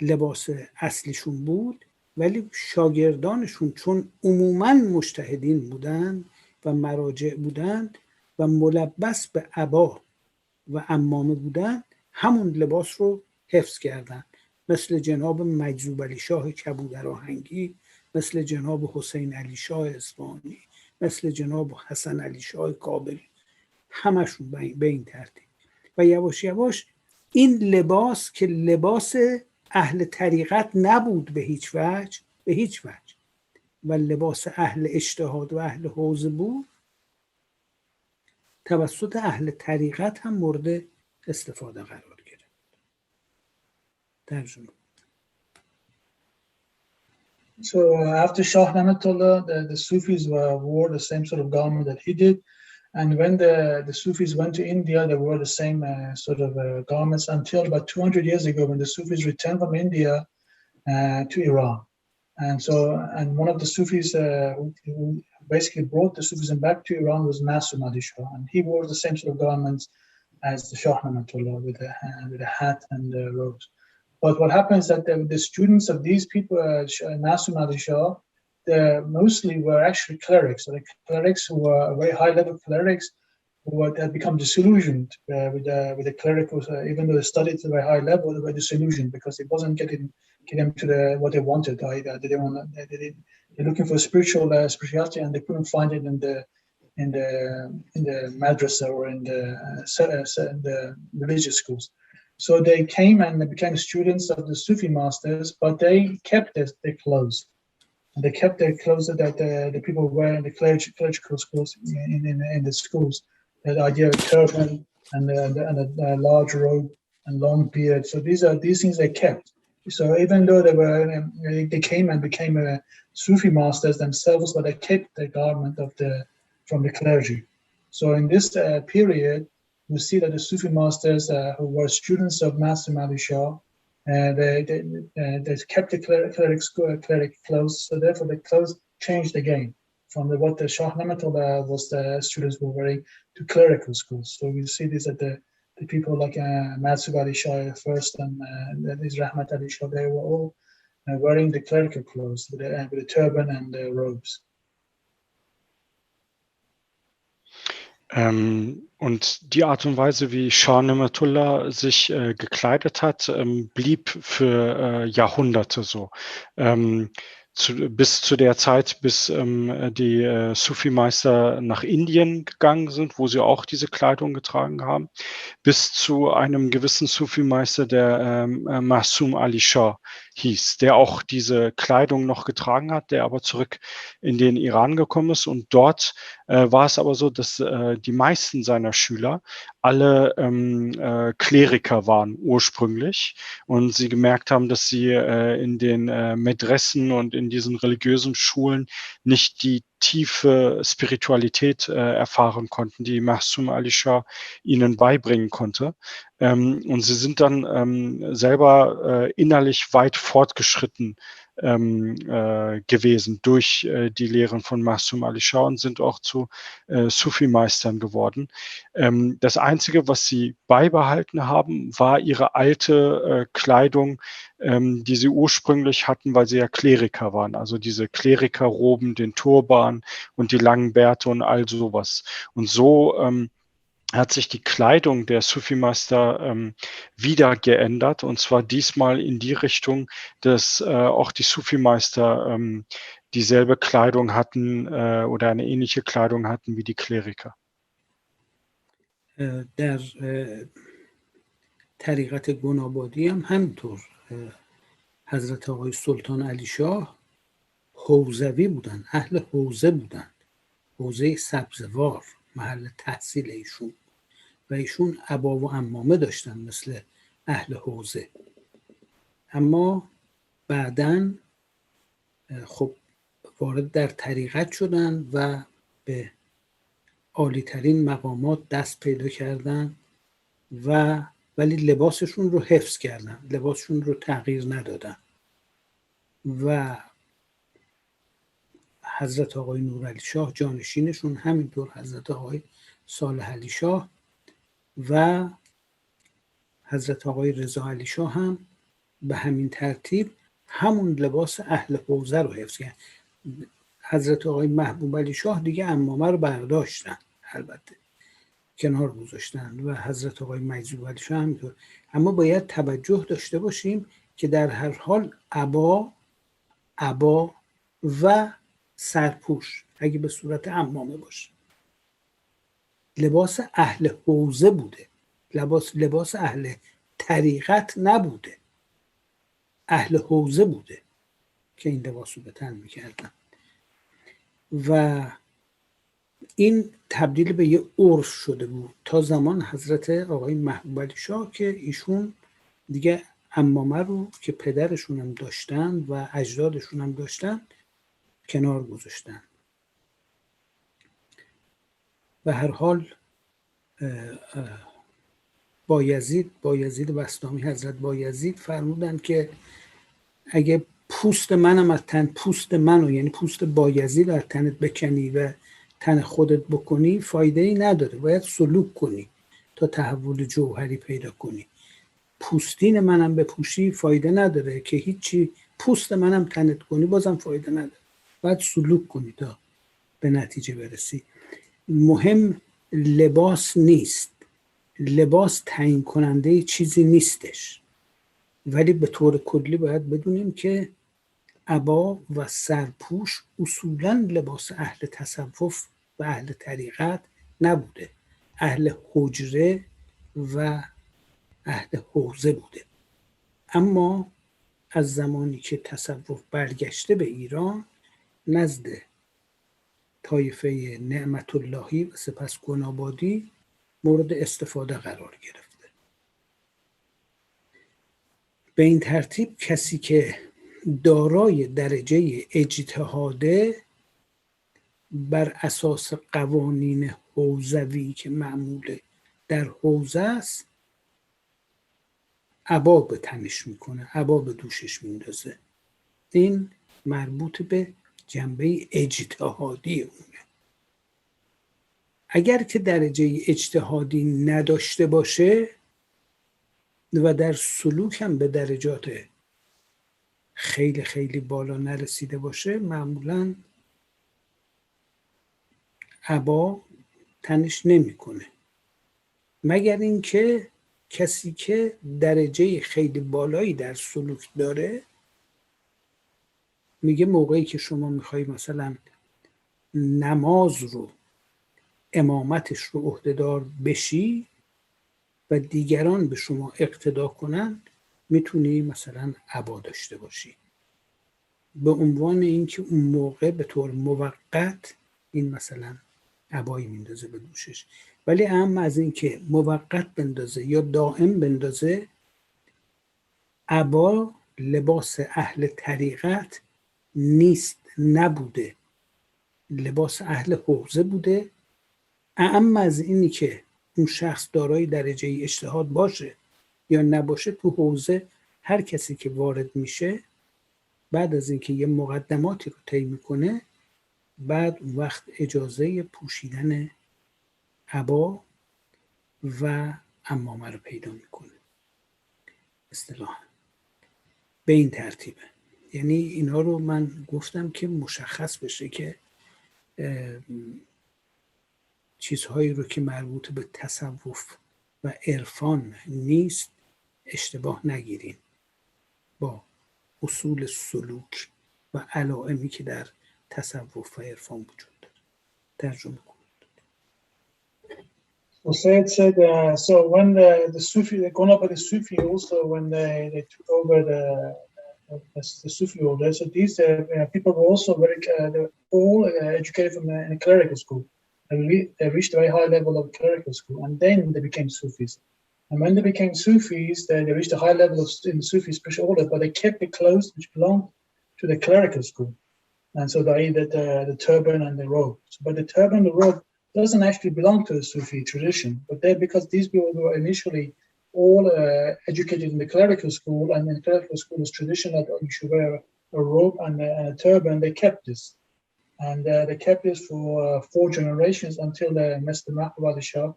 لباس اصلیشون بود، ولی شاگردانشون چون عموماً مجتهدین بودند و مراجع بودند و ملبس به عبا و عمامه بودند، همون لباس رو حفظ کردند، مثل جناب مجذوب علی شاه کبودر آهنگی، مثل جناب حسین علی شاه اصفهانی، مثل جناب حسن علی شاه کابلی، همشون به این ترتیب. و یواش یواش این لباس که لباس اهل طریقت نبود به هیچ وجه و لباس اهل اجتهاد و اهل حوزه بود، توسط اهل طریقت هم مورد استفاده قرار گرفت. ترجمه. So after Shah Na'matullah, the Sufis wore the same sort of garment that he did. And when the Sufis went to India, they wore the same sort of garments until about 200 years ago when the Sufis returned from India to Iran. And one of the Sufis who basically brought the Sufism back to Iran was Masum Ali Shah. And he wore the same sort of garments as the Shah Na'matullah with a hat and robes. But what happens is that the students of these people, Masum Ali Shah, mostly were actually clerics. So the clerics who were very high-level clerics who had become disillusioned with the clericals. Even though they studied to a very high level, they were disillusioned because it wasn't getting them to what they wanted. They're looking for spirituality, and they couldn't find it in the madrasa or in the religious schools. So they came and they became students of the Sufi masters, but they kept their clothes. They kept their clothes that the people wear in the clerical schools in the schools. The idea of turban and a large robe and long beard. So these things they kept. So even though they came and became Sufi masters themselves, but they kept the garment from the clergy. So in this period, we see that the Sufi masters who were students of Masum Ali Shah, they kept the cleric clothes. So therefore, the clothes changed again from what the Shah Na'matullah was the students were wearing to clerical schools. So we see this at the people like Masum Ali Shah first and these Rahmat Ali Shah. They were all wearing the clerical clothes with the turban and the robes. Und die Art und Weise, wie Shah Na'matullah sich gekleidet hat, blieb für Jahrhunderte so. Bis zu der Zeit, bis die Sufi-Meister nach Indien gegangen sind, wo sie auch diese Kleidung getragen haben, bis zu einem gewissen Sufi-Meister, der Masum Ali Shah hieß, der auch diese Kleidung noch getragen hat, der aber zurück in den Iran gekommen ist. Und dort war es aber so, dass die meisten seiner Schüler alle Kleriker waren ursprünglich und sie gemerkt haben, dass sie in den Medressen und in diesen religiösen Schulen nicht die tiefe Spiritualität erfahren konnten, die Masum Ali Shah ihnen beibringen konnte. Und sie sind dann selber innerlich weit fortgeschritten gewesen durch die Lehren von Masum Ali Shah und sind auch zu Sufi-Meistern geworden. Das Einzige, was sie beibehalten haben, war ihre alte Kleidung, die sie ursprünglich hatten, weil sie ja Kleriker waren. Also diese Klerikerroben, den Turban und die langen Bärte und all sowas. Und so hat sich die Kleidung der Sufi-Meister wieder geändert, und zwar diesmal in die Richtung, dass auch die Sufi-Meister dieselbe Kleidung hatten oder eine ähnliche Kleidung hatten wie die Kleriker. در طریقت گنابادی هم همینطور حضرت آقای سلطان علی شاه حوزوی بودن، اهل حوزه بودن، حوزه سبزوار محل تحصیل ایشون، و ایشون عبا و عمامه داشتن مثل اهل حوزه. اما بعداً خب وارد در طریقت شدن و به عالی ترین مقامات دست پیدا کردن ولی لباسشون رو حفظ کردن، لباسشون رو تغییر ندادن. و حضرت آقای نورعلی شاه جانشینشون همینطور حضرت آقای صالح علی شاه و حضرت آقای رضا علی شاه هم به همین ترتیب همون لباس اهل حوزه رو حفظ کردن. حضرت آقای محبوب علی شاه دیگه عمامه رو برداشتن، البته کنار گذاشتن، و حضرت آقای مجذوب علی شاه همینطور. اما باید توجه داشته باشیم که در هر حال عبا و سرپوش اگه به صورت عمامه باشه لباس اهل حوزه بوده، لباس اهل طریقت نبوده، اهل حوزه بوده که این لباس رو به تن میکردن. و این تبدیل به یه عرف شده بود تا زمان حضرت آقای محبوب علی شاه که ایشون دیگه عمامه رو که پدرشون هم داشتن و اجدادشون هم داشتن کنار گذاشتن. به هر حال بایزید بسطامی، حضرت بایزید فرمودن که اگه پوست منم از تن، پوست منو یعنی پوست بایزید از تنت بکنی و تن خودت بکنی فایده ای نداره، باید سلوک کنی تا تحول جوهری پیدا کنی. پوستین منم بپوشی فایده نداره که هیچی، پوست منم تنت کنی بازم فایده نداره، باید سلوک کنی تا به نتیجه برسی. مهم لباس نیست، لباس تعیین کننده چیزی نیستش، ولی به طور کلی باید بدونیم که عبا و سرپوش اصولاً لباس اهل تصوف و اهل طریقت نبوده، اهل حجره و اهل حوزه بوده. اما از زمانی که تصوف برگشته به ایران نزد طایفه نعمت اللهی و سپس گنابادی مورد استفاده قرار گرفته. به این ترتیب کسی که دارای درجه اجتهاده بر اساس قوانین حوزوی که معمول در حوزه است عبا به تنش میکنه، عبا به دوشش میندازه. این مربوط به جنبه اجتهادی اونه. اگر که درجه اجتهادی نداشته باشه و در سلوک هم به درجات خیلی خیلی بالا نرسیده باشه معمولاً عبا تنش نمیکنه، مگر اینکه کسی که درجه خیلی بالایی در سلوک داره میگه موقعی که شما میخوای مثلا نماز رو امامتش رو عهدهدار بشی و دیگران به شما اقتدا کنن میتونی مثلا عبا داشته باشی، به عنوان اینکه اون موقع به طور موقت این مثلا عبایی میندازه به دوشش. ولی اهم از این که موقت بندازه یا دائم بندازه، عبا لباس اهل طریقت نیست، نبوده، لباس اهل حوزه بوده. اهم از اینی که اون شخص دارای درجه اجتهاد باشه یا نباشه، تو حوزه هر کسی که وارد میشه بعد از اینکه یه مقدماتی رو طی میکنه، بعد اون وقت اجازه پوشیدن عبا و عمامه رو پیدا میکنه. اصطلاحاً به این ترتیبه. یعنی اینا رو من گفتم که مشخص بشه که چیزهایی رو که مربوط به تصوف و عرفان نیست اشتباه نگیریم با اصول سلوک و علائمی که در تصوف و عرفان وجود داره. ترجمه کنم. So said so when the Sufi, the Gonapa the Sufi also, when they took over the Sufi order, so these people were also very, they were all educated from in a clerical school. They reached a very high level of clerical school, and then they became Sufis. And when they became Sufis, they reached a high level of in the Sufi spiritual order, but they kept the clothes which belonged to the clerical school. And so they the turban and the robe. So, but the turban and the robe doesn't actually belong to the Sufi tradition, but they, because these people were initially all educated in the clerical school, and in the clerical school is tradition that you should wear a robe and a turban, they kept this. And they kept this for 4 generations until Mr. Maqdmati Shah,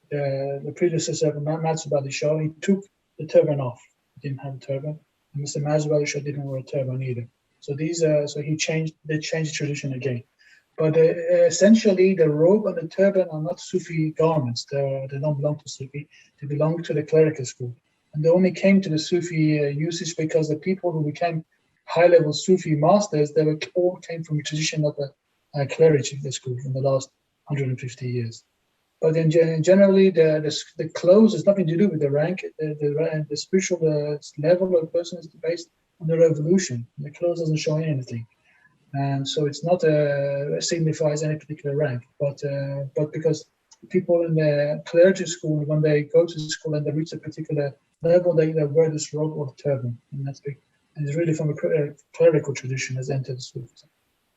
the predecessor of Maqdmati Shah, he took the turban off. He didn't have a turban. And Mr. Maqdmati Shah didn't wear a turban either. So these, so they changed the tradition again. But essentially, the robe and the turban are not Sufi garments. They don't belong to Sufi. They belong to the clerical school. And they only came to the Sufi usage because the people who became high-level Sufi masters, they all came from a tradition of the clerical school in the last 150 years. But in generally, the clothes has nothing to do with the rank. The spiritual level of a person is based on the revolution. The clothes doesn't show anything. And so it's not signifies any particular rank, but because people in the clergy school, when they go to school and they reach a particular level, they either wear this robe or turban, and that's big. And it's really from a clerical tradition has entered the school.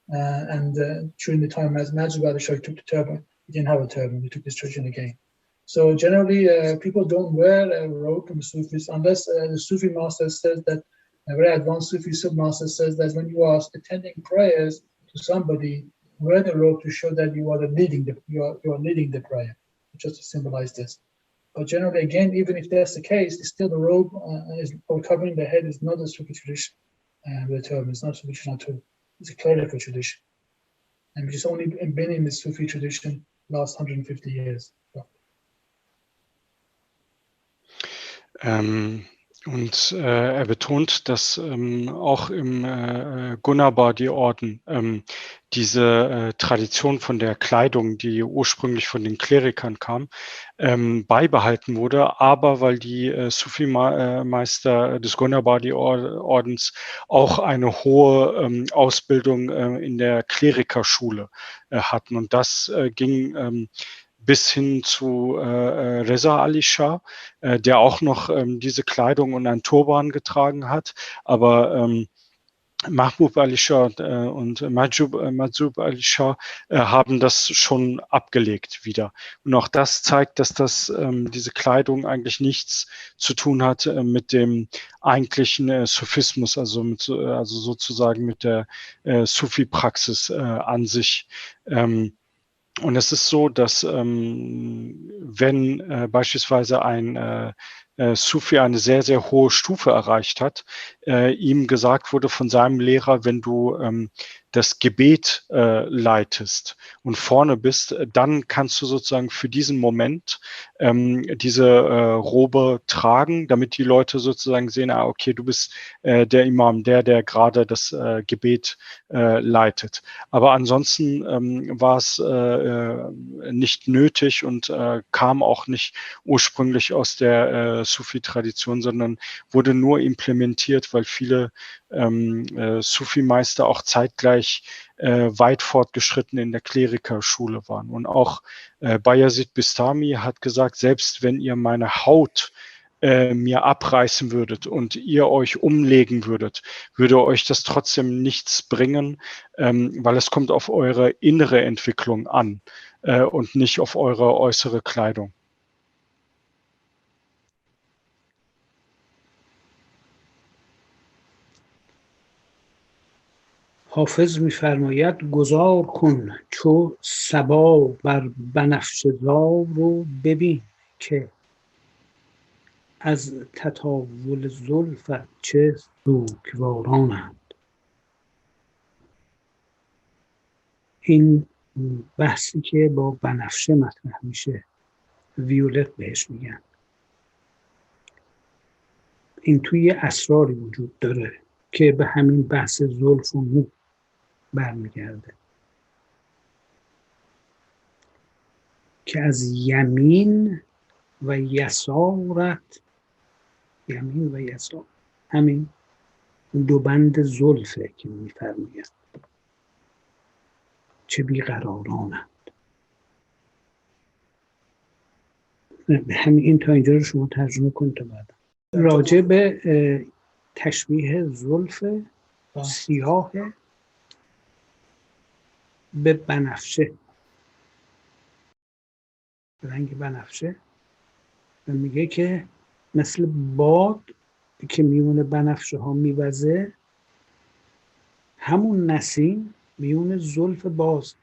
And during the time as Maqdmati Shah took the turban, he didn't have a turban. He took this tradition again. So generally, people don't wear a robe from the Sufis unless the Sufi master says that. A very advanced Sufi submaster says that when you are attending prayers to somebody, wear the robe to show that you are leading the prayer, just to symbolize this. But generally, again, even if that's the case, it's still the robe or covering the head is not a Sufi tradition. The term is not traditional too. It's a clerical tradition, and which has only been in the Sufi tradition last 150 years. Und er betont, dass auch im Gunabadi-Orden diese Tradition von der Kleidung, die ursprünglich von den Klerikern kam, beibehalten wurde, aber weil die Sufi-Meister des Gunabadi-Ordens auch eine hohe Ausbildung in der Klerikerschule hatten. Und das ging bis hin zu Reza Ali Shah, der auch noch diese Kleidung und ein Turban getragen hat. Aber Mahbub Ali Shah und Majub Ali Shah haben das schon abgelegt wieder. Und auch das zeigt, dass diese Kleidung eigentlich nichts zu tun hat mit dem eigentlichen Sufismus, also sozusagen mit der Sufi-Praxis an sich. Und es ist so, dass wenn beispielsweise ein Sufi eine sehr, sehr hohe Stufe erreicht hat, ihm gesagt wurde von seinem Lehrer, wenn du das Gebet leitest und vorne bist, dann kannst du sozusagen für diesen Moment diese Robe tragen, damit die Leute sozusagen sehen, okay, du bist der Imam, der gerade das Gebet leitet. Aber ansonsten war es nicht nötig und kam auch nicht ursprünglich aus der Sufi-Tradition, sondern wurde nur implementiert, weil viele Sufi-Meister auch zeitgleich weit fortgeschritten in der Klerikerschule waren. Und auch Bayazid Bistami hat gesagt, selbst wenn ihr meine Haut mir abreißen würdet und ihr euch umlegen würdet, würde euch das trotzdem nichts bringen, weil es kommt auf eure innere Entwicklung an und nicht auf eure äußere Kleidung. حافظ می‌فرماید گذار کن چو صبا بر بنفشه زار رو ببین که از تطاول زلفت چه سوگوارانند. این بحثی که با بنفشه مطرح میشه، ویولت بهش میگن، این توی اسراری وجود داره که به همین بحث زلف و مو برمیگرده که از یمین و یسارت، یمین و یسار همین دو بند زلفه که میفرماید چه بیقرارانند. همین این تا اینجا رو شما ترجمه کن تا بعد راجع به تشبیه زلف سیاه به بنفشه، رنگ بنفشه، و میگه که مثل باد که میونه بنفشه ها میوزه، همون نسیم میونه زلف باز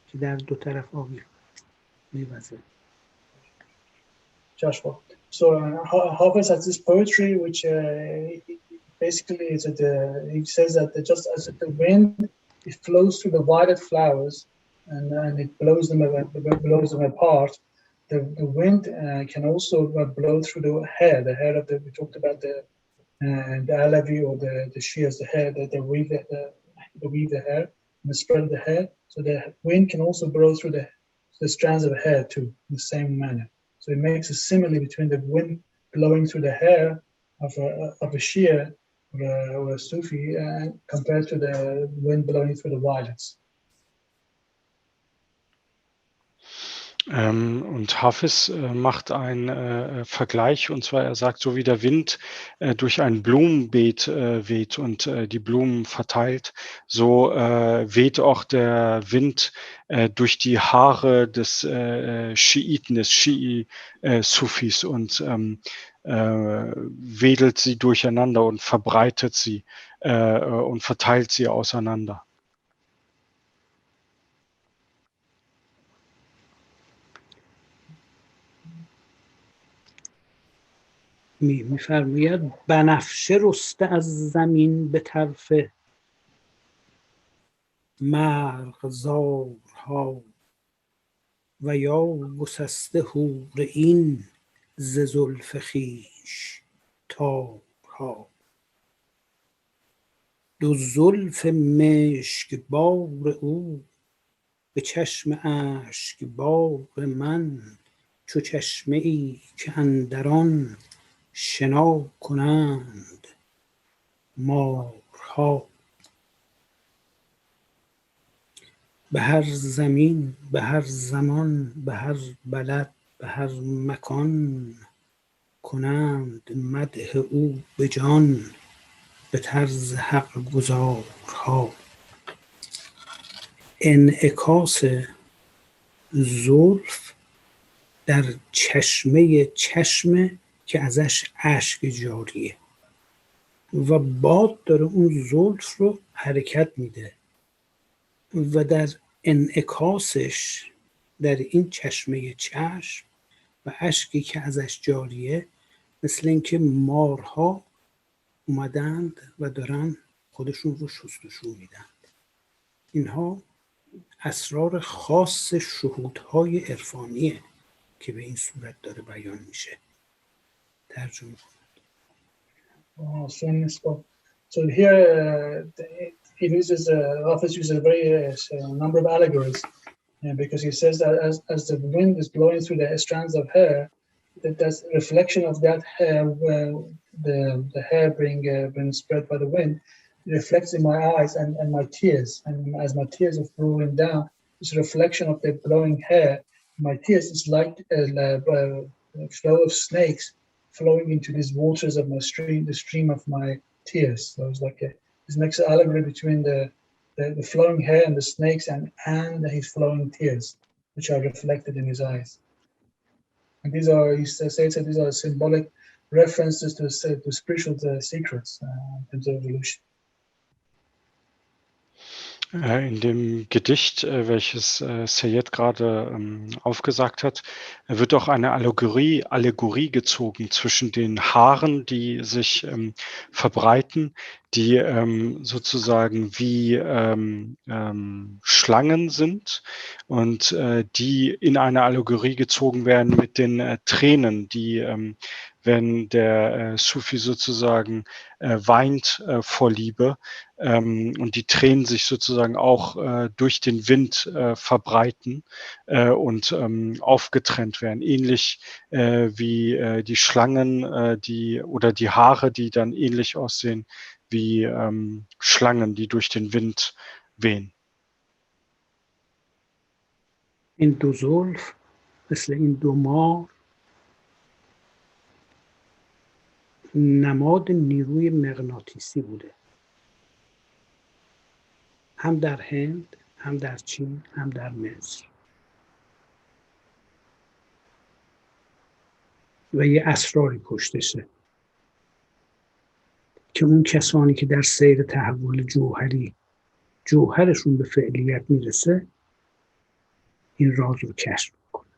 که در دو طرف آبی میوزه. Joshua. So Hafiz has this poetry which basically is he says that just as the wind, it flows through the violet flowers and it blows them apart. The wind can also blow through the hair of the, we talked about the Alavi or the Shias, the hair that they weave the hair and the spread of the hair. So the wind can also blow through the strands of hair too, in the same manner. So it makes a simile between the wind blowing through the hair of a Shia or a Sufi compared to the wind blowing through the violets. Und Hafiz macht einen Vergleich, und zwar er sagt, so wie der Wind durch ein Blumenbeet weht und die Blumen verteilt, so weht auch der Wind durch die Haare des Schiiten, des Sufis und wedelt sie durcheinander und verbreitet sie und verteilt sie auseinander. میفرماید بنفشه رسته از زمین به طرف مرغزارها و یا گسسته حور این ز زلف خویش تارها. دو زلف مشکبار او به چشم اشکبار من چو چشمه ای که اندران شنا کنند مارها. به هر زمین، به هر زمان، به هر بلد، به هر مکان کنند مدح او به جان به طرز حق گزارها. انعکاس زلف در چشمه چشم که ازش اشک جاریه و باد داره اون زلف رو حرکت میده و در انعکاسش در این چشمه چشم و اشکی که ازش جاریه مثل اینکه مارها اومدند و دارن خودشون رو شستشو میدن. اینها اسرار خاص شهودهای عرفانیه که به این صورت داره بیان میشه. ترجمه So here he uses Hafiz uses a very number of allegories because he says that as the wind is blowing through the strands of hair, that's a reflection of that hair, the hair being spread by the wind, reflects in my eyes and my tears, and as my tears are flowing down, it's a reflection of the blowing hair. My tears is like a flow of snakes flowing into these waters of my stream, the stream of my tears. So it's like this makes an allegory between the flowing hair and the snakes and his flowing tears, which are reflected in his eyes. And these are, he says that these are symbolic references to spiritual secrets in terms of evolution. In dem Gedicht, welches Sayed gerade aufgesagt hat, wird auch eine Allegorie gezogen zwischen den Haaren, die sich verbreiten, die sozusagen wie Schlangen sind und die in eine Allegorie gezogen werden mit den Tränen, die, wenn der Sufi sozusagen weint vor Liebe, und die Tränen sich sozusagen auch durch den Wind verbreiten und aufgetrennt werden. Ähnlich wie die Schlangen, die oder die Haare, die dann ähnlich aussehen wie Schlangen, die durch den Wind wehen. این دو زلف مثل این دو مار نماد نیروی مغناطیسی بوده، هم در هند، هم در چین، هم در مصر، و یه اسراری پشتشه که اون کسانی که در سیر تحول جوهری جوهرشون به فعلیت میرسه این راز رو کشف میکنه.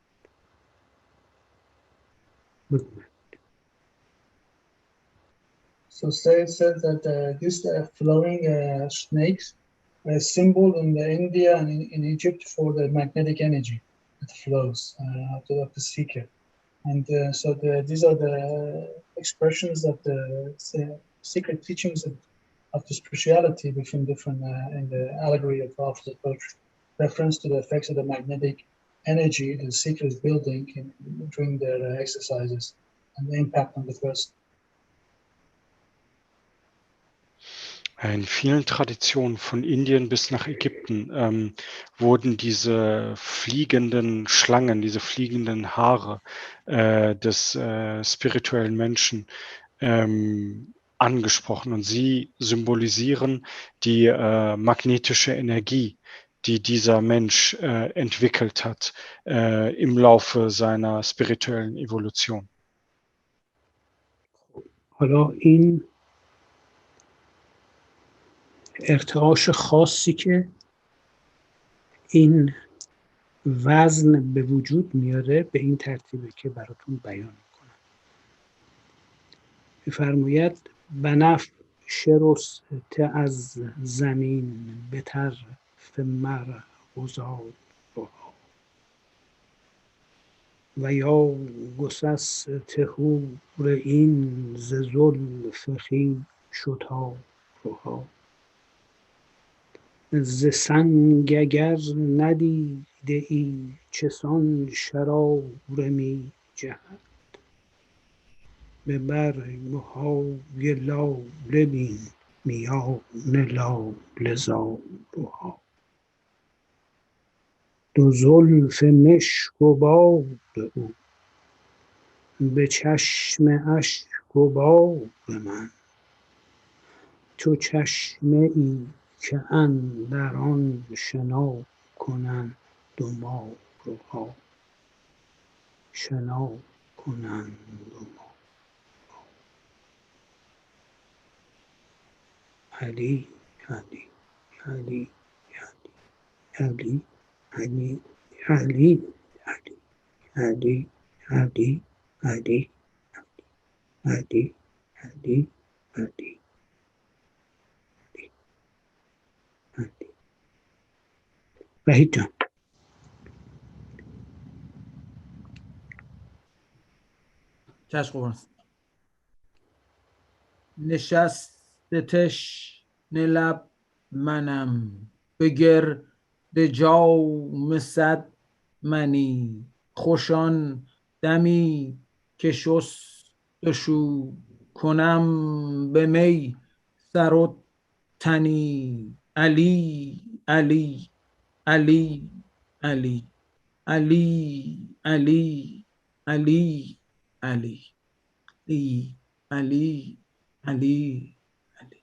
So Sayed said that these flowing snakes are a symbol in India and in Egypt for the magnetic energy that flows out of the seeker. And so these are the expressions of the secret teachings of the spirituality between different, in the allegory of Prophet approach, reference to the effects of the magnetic energy the seeker is building during their exercises and the impact on the person. In vielen Traditionen von Indien bis nach Ägypten wurden diese fliegenden Schlangen, diese fliegenden Haare des spirituellen Menschen angesprochen, und sie symbolisieren die magnetische Energie, die dieser Mensch entwickelt hat im Laufe seiner spirituellen Evolution. حالا این ارتعاش خاصی که این وزن به وجود میاره به این ترتیبه که براتون بیان میکنم. میفرماید بنفش شرست از زمین به طرف مر گذار و یا گسست هور این ز زلف خویش شتابها ز سنگ اگر ندیده ای چسان شراره می جهد به برگهای لاله بین میان لاله زارها دو زلف مشک و باد او به چشم اشک و باد من چو چشمه ای که اندر آن شنا کنند دو ماهروها شنا کنند دو ماه. علی علی علی علی علی علی علی علی علی علی علی علی وحید جان. چشم قربان. نشستش لب منم به گرد جام صد منی خوشان دمی که شستشو کنم به می سر و تنی علی علی علی علی علی علی علی علی علی علی علی علی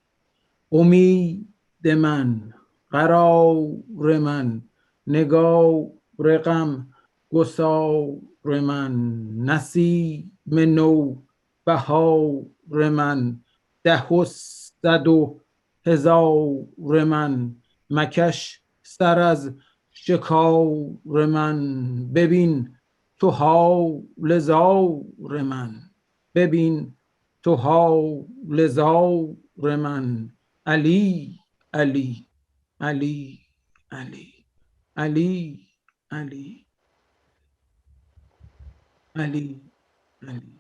امید من قرار من نگار غم گسار من نسیم نو بهار من 10 و 100 و 1000 من مکش سر از شکار من، ببین تو حال زار من، ببین تو حال زار من. علی علی علی علی علی علی علی علی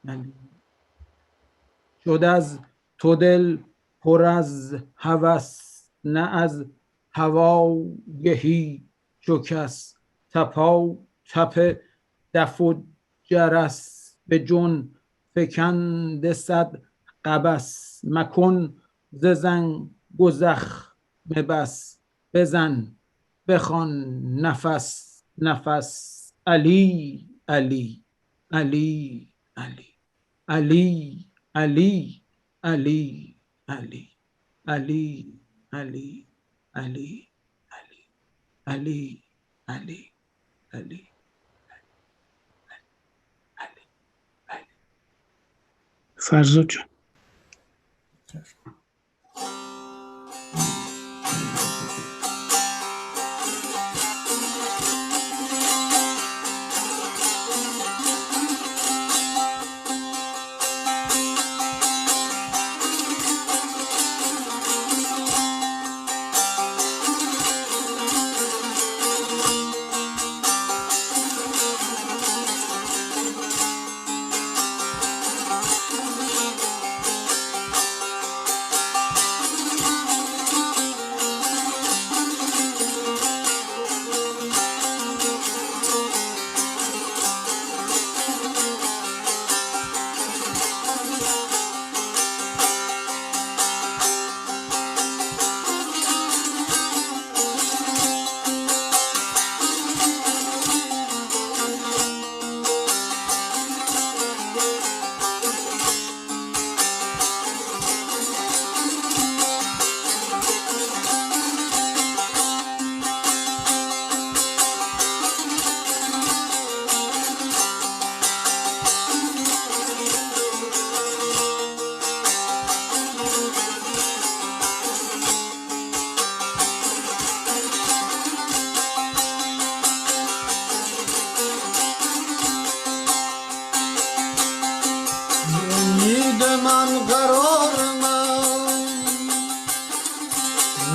علی. شد از تو دل پر از هوس، نه از هوای هیچ و کس. تپا تپ دف و جرس، به جون فکنده صد قبس. مکن ز زنگ و زخم بس، بزن بخوان نفس نفس. علی علی علی علی علی علی علی علی علی علی علی علی علی علی. فرزاد جان.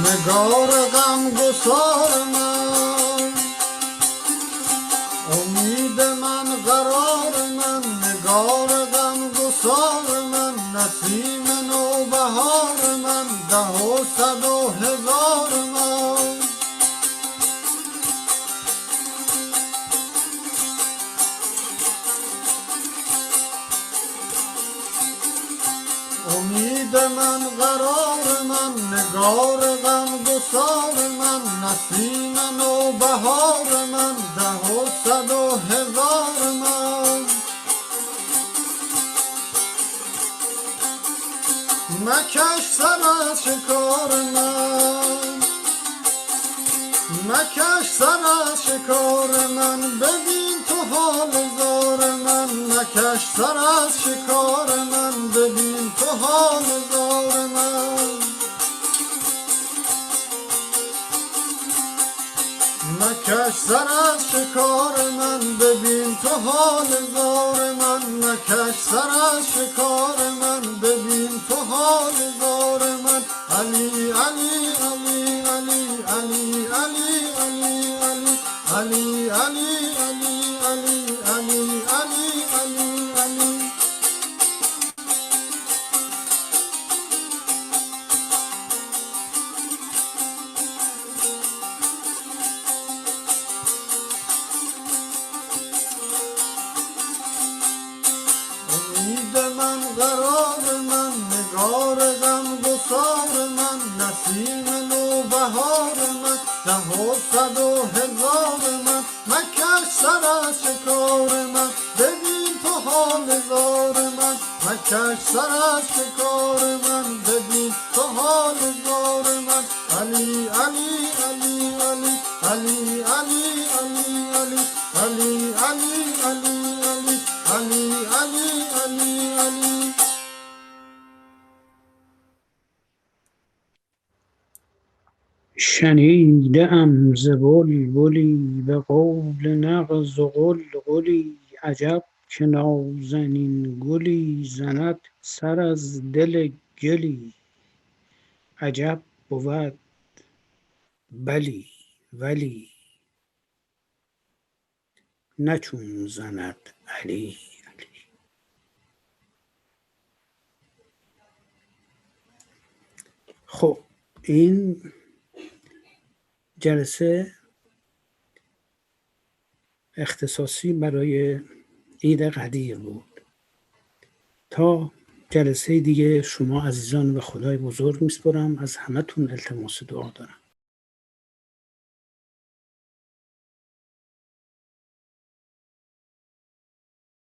نگار غم گسار من، امید من قرار من، نگار غم گسار من، نسیم نوبهار من، 10 و 100 و 1000 من. امید من قرار من، نگار غم گسار من، نسیم نوبهار من، 10 و 100 و 1000 من. مکش سر از شکار من، مکش سر از شکار من، ببین تو حال زار من. مکش سر از شکار من، ببین تو حال زار من. مکش سر از شکار من، ببین تو حال زار من. مکش سر از شکار من، ببین تو حال زار من. علی علی علی علی علی علی علی علی علی علی علی علی علی علی علی. من قرار من، نگار غم گسار من، نسیم نوبهار من، 10 و 100 و 1000 من. مکش سر از شکار من، ببین تو حال زار من. مکش سر از شکار من، ببین تو حال زار من. علی علی علی علی علی علی علی علی علی علی علی علی علی علی علی. شنیده ام ز بلبلی به قول نغز و غلغلی عجب که نازنین گلی زند سر از دل گلی عجب بود بلی ولی نه چون زند علی. خب این جلسه اختصاصی برای عید قدیر بود. تا جلسه دیگه شما عزیزان و خدای بزرگ میسپرم. از همتون التماس دعا دارم.